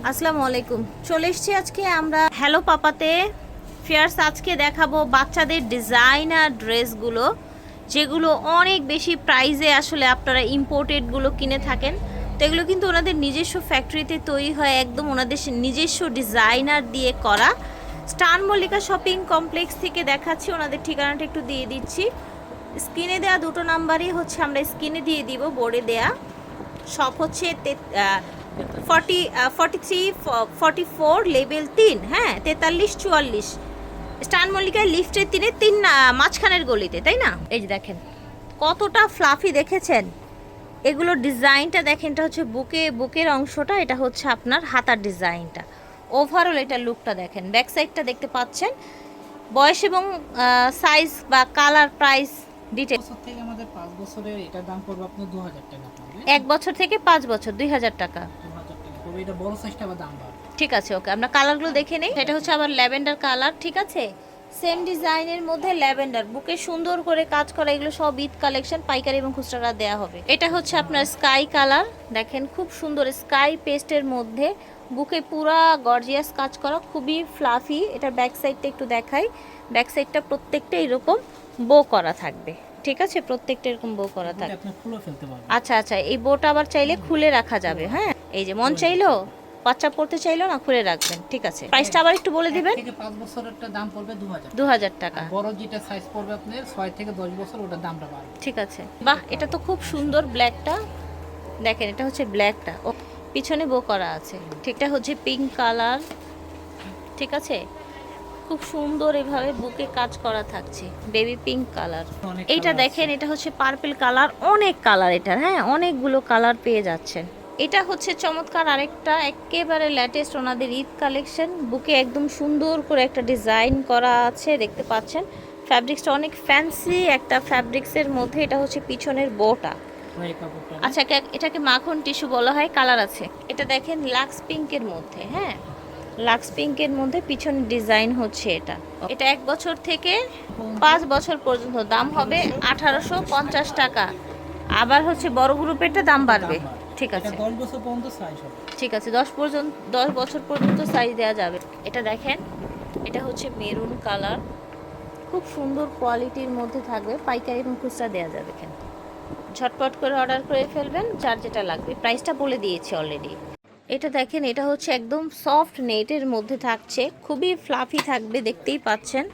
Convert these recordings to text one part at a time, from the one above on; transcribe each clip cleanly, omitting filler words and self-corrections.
আসসালামু আলাইকুম। চলে এসেছি আজকে আমরা হ্যালো পাপাতে ফেয়ার্স। আজকে দেখাবো বাচ্চাদের ডিজাইনার ড্রেসগুলো, যেগুলো অনেক বেশি প্রাইসে আসলে আপনারা ইম্পোর্টেডগুলো কিনে থাকেন। তো এগুলো কিন্তু ওনাদের নিজস্ব ফ্যাক্টরিতে তৈরি হয়, একদম ওনাদের নিজস্ব ডিজাইনার দিয়ে করা। স্টার মল্লিকা শপিং কমপ্লেক্স থেকে দেখাচ্ছি, ওনাদের ঠিকানাটা একটু দিয়ে দিচ্ছি। স্ক্রিনে দেওয়া দুটো নাম্বারই হচ্ছে আমরা স্ক্রিনে দিয়ে দিব, বোর্ডে দেয়া। শপ হচ্ছে 43-44 লেভেল 3, হ্যাঁ 43-44 স্টার মল্লিকায় লিফটের 3 মাঝখানের গলিতে, তাই না? এই যে দেখেন কতটা ফ্লাফি, দেখেছেন? এগুলো ডিজাইনটা দেখেন, এটা হচ্ছে বুকের অংশটা, এটা হচ্ছে আপনার হাতার ডিজাইনটা। ওভারঅল এটা লুকটা দেখেন, ব্যাক সাইডটা দেখতে পাচ্ছেন। বয়স এবং সাইজ বা কালার, প্রাইস ডিটেইলস। থেকে আমাদের 5 বছরের এটার দাম পড়বে আপনার 2000 টাকা পড়বে। 1 বছর থেকে 5 বছর 2000 টাকা। 2000 টাকা পড়বে। এটা বড় সাইজটা বা দাম বাড়বে। ঠিক আছে, ওকে, আমরা কালারগুলো দেখে নেই। এটা হচ্ছে আবার ল্যাভেন্ডার কালার, ঠিক আছে? সেম ডিজাইনের মধ্যে ল্যাভেন্ডার, বুকে সুন্দর করে কাজ করা। এগুলো সব ঈদ কালেকশন, পাইকারি এবং খুচরা দেওয়া হবে। এটা হচ্ছে আপনার স্কাই কালার, দেখেন খুব সুন্দর স্কাই পেস্টের মধ্যে বুকে পুরা গর্জিয়াস কাজ করা, খুবই ফ্লাফি। এটার ব্যাক সাইডটা একটু দেখাই। ব্যাক সাইডটা প্রত্যেকটা এরকম বো করা থাকবে, ঠিক আছে? প্রত্যেকটা এরকম বো করা থাকবে। আপনি খুলে ফেলতে পারবেন। আচ্ছা আচ্ছা, এই বোটা আবার চাইলে খুলে রাখা যাবে, হ্যাঁ। এই যে মন চাইলো, বাচ্চা পড়তে চাইলো না, খুলে রাখবেন, ঠিক আছে? প্রাইসটা আবার একটু বলে দিবেন। থেকে 5 বছরেরটা দাম পড়বে 2000 2000 টাকা। বড় যেটা সাইজ পড়বে আপনার 6 থেকে 10 বছর, ওটার দামটা বাড়বে। ঠিক আছে, বাহ, এটা তো খুব সুন্দর। ব্ল্যাকটা দেখেন, এটা হচ্ছে ব্ল্যাকটা, ও পিছনে বো করা আছে। ঠিকটা হচ্ছে পিঙ্ক কালার, ঠিক আছে? খুব সুন্দর এভাবে বুকে কাজ করা থাকছে, বেবি পিঙ্ক কালার। এইটা দেখেন, এটা হচ্ছে পার্পল কালার, অনেক কালার এটার, হ্যাঁ অনেকগুলো কালার পেয়ে যাচ্ছেন। এটা হচ্ছে চমৎকার আরেকটা একেবারে লেটেস্ট ওনাদের ঈদ কালেকশন। বুকে একদম সুন্দর করে একটা ডিজাইন করা আছে, দেখতে পাচ্ছেন। ফ্যাব্রিক্সটা অনেক ফ্যান্সি একটা ফ্যাব্রিক্সের মধ্যে। এটা হচ্ছে পিছনের বোটা। আচ্ছা, এটাকে মাখন টিস্যু বলা হয়, কালার আছে। এটা দেখেন লাক্স পিঙ্কের মধ্যে, হ্যাঁ লাক্স পিঙ্কের মধ্যে পিছনের ডিজাইন হচ্ছে এটা। এটা 1 বছর থেকে 5 বছর পর্যন্ত দাম হবে 1850 টাকা। আবার হচ্ছে বড় গ্রুপেরটা দাম বাড়বে, ঠিক আছে? 10 বছর পর্যন্ত সাইজ হবে। ঠিক আছে, 10 বছর পর্যন্ত সাইজ দেওয়া যাবে। এটা দেখেন, এটা হচ্ছে মেরুন কালার, খুব সুন্দর কোয়ালিটির মধ্যে থাকবে, পাইকারি এবং খুচরা দেওয়া যাবে। এখানে ঝটপট করে অর্ডার করে ফেলবেন, যার যেটা লাগবে। প্রাইসটা বলে দিয়েছি অলরেডি। এটা দেখেন, এটা হচ্ছে একদম সফট নেটের মধ্যে থাকছে, খুবই ফ্লাফি থাকবে, দেখতেই পাচ্ছেন।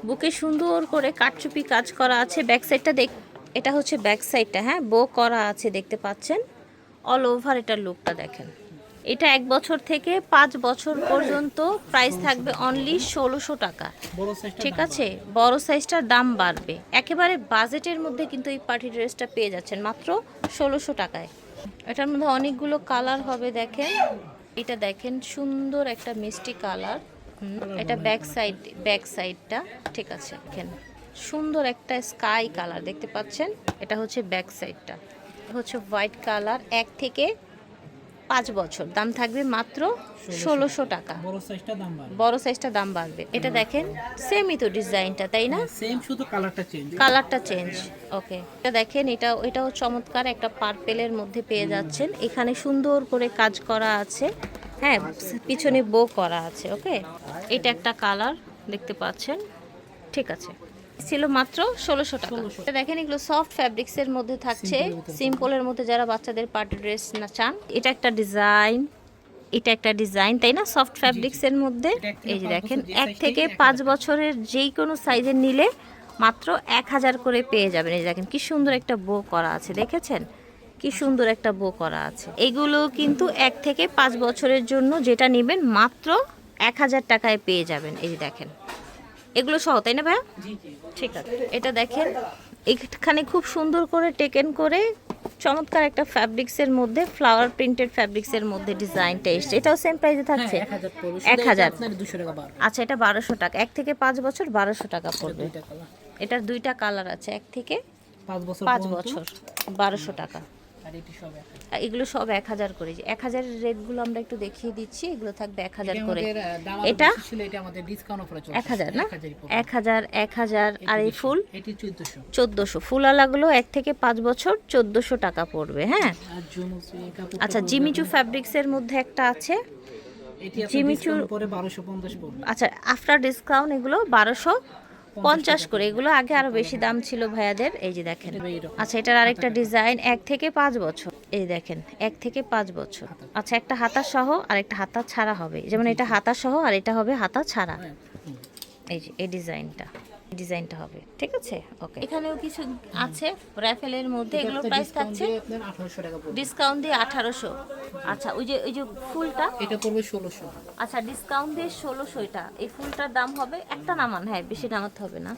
বুকে সুন্দর করে কাটচুপি কাজ করা আছে। ব্যাক সাইডটা এটা হচ্ছে ব্যাক সাইডটা, হ্যাঁ বো করা আছে, দেখতে পাচ্ছেন। অল ওভার এটার লুকটা দেখেন। এটা 1 বছর থেকে 5 বছর পর্যন্ত প্রাইস থাকবে অনলি 1600 টাকা, ঠিক আছে? বড় সাইজটার দাম বাড়বে। একেবারে বাজেটের মধ্যে কিন্তু এই পার্টি ড্রেসটা পেয়ে যাচ্ছেন মাত্র 1600 টাকায়। এটার মধ্যে অনেকগুলো কালার হবে, দেখেন। এটা দেখেন সুন্দর একটা মিষ্টি কালার। এটা ব্যাক সাইডটা, ঠিক আছে? দেখেন সুন্দর একটা স্কাই কালার, দেখতে পাচ্ছেন। এটা হচ্ছে ব্যাক সাইডটা, হচ্ছে হোয়াইট কালার। 1 থেকে 5 বছর দাম থাকবে মাত্র 1600 টাকা। বড় সাইজটা দাম বাড়বে। এটা দেখেন সেমই তো ডিজাইনটা, তাই না? সেম, শুধু কালারটা চেঞ্জ, ওকে। এটা দেখেন, এটাও চমৎকার একটা পার্পেলের মধ্যে পেয়ে যাচ্ছেন। এখানে সুন্দর করে কাজ করা আছে, হ্যাঁ পিছনে বো করা আছে, ওকে। এটা একটা কালার, দেখতে পাচ্ছেন, ঠিক আছে? ছিল মাত্র 1600 টাকা। এটা দেখেন, এগুলো সফট ফ্যাব্রিক্সের মধ্যে থাকছে, সিম্পলের মধ্যে যারা বাচ্চাদের পার্টি ড্রেস না চান। এটা একটা ডিজাইন, এটা একটা ডিজাইন, তাই না? সফট ফ্যাব্রিক্সের মধ্যে। এই যে দেখেন, 1 থেকে 5 বছরের যেই কোনো সাইজের নিলে মাত্র 1000 করে পেয়ে যাবেন। এই দেখেন কি সুন্দর একটা বো করা আছে, দেখেছেন? কি সুন্দর একটা বো করা আছে। এগুলো কিন্তু 1 থেকে 5 বছরের জন্য যেটা নেবেন মাত্র 1000 টাকায় পেয়ে যাবেন। এই যে দেখেন, এগুলো সহ, তাই না ভাইয়া? ঠিক আছে। এটা দেখেন, এখানে খুব সুন্দর করে টেকেন করে চমৎকার একটা ফ্যাব্রিক্সের মধ্যে, ফ্লাওয়ার প্রিন্টেড ফ্যাব্রিক্সের মধ্যে ডিজাইনটা এসছে। এটাও সেম প্রাইসে থাকছে, 1000। আচ্ছা, এটা 1200 টাকা। 1 থেকে 5 বছর 1200 টাকা পড়বে। এটার 2টা কালার আছে, 1 থেকে 5 বছর 1200 টাকা। এগুলো সব 1000 করে। 1000 এর রেটগুলো আমরা একটু দেখিয়ে দিচ্ছি। এগুলো থাকবে 1000 করে। এটা 1000 না? 1000 আর এই ফুল 1400। ফুলালাগুলো 1 থেকে 5 বছর 1400 টাকা পড়বে, হ্যাঁ। আচ্ছা, জিমিচু ফ্যাব্রিক্সের মধ্যে একটা আছে, এটি আপনার জিমিচুর ডিসকাউন্ট পরে 1250 পড়বে। আচ্ছা, আফটার ডিসকাউন্ট এগুলো 1250 করে। এগুলো আগে আরো বেশি দাম ছিল ভাইয়াদের। এই যে দেখেন, এইরকম। আচ্ছা এটার আরেকটা ডিজাইন 1 থেকে 5 বছর। এই দেখেন 1 থেকে 5 বছর। আচ্ছা, একটা হাতা সহ আর একটা হাতা ছাড়া হবে, যেমন এটা হাতা সহ আর এটা হবে হাতা ছাড়া। হ্যাঁ, হুম। এই যে এই ডিজাইনটা হবে, ঠিক আছে। ওকে, এখানেও কিছু আছে র্যাফেলের মধ্যে, এগুলোর এটা প্রাইস ডিসকাউন্ট থাকছে দিয়ে আপনার 1800 টাকা পড়বে। ডিসকাউন্ট দিয়ে 1800। আচ্ছা, ওই যে ফুলটা, এটা পড়বে 1600। আচ্ছা ডিসকাউন্ট দিয়ে 1600। এটা এই ফুলটার দাম হবে, একটা নামান, হ্যাঁ বেশি নামাতে হবে না।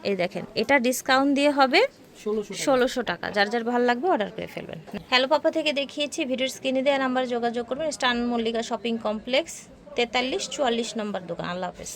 এই দেখেন, এটা ডিসকাউন্ট দিয়ে হবে 1600 টাকা। যার যার ভালো লাগবে অর্ডার করে ফেলবেন। হ্যালো পাপা থেকে দেখিয়েছি, ভিডিওর স্ক্রিনে দেওয়া নাম্বারে যোগাযোগ করবেন। স্টান মল্লিকা শপিং কমপ্লেক্স 43-44 নম্বর দোকান। আল্লাহ হাফেজ।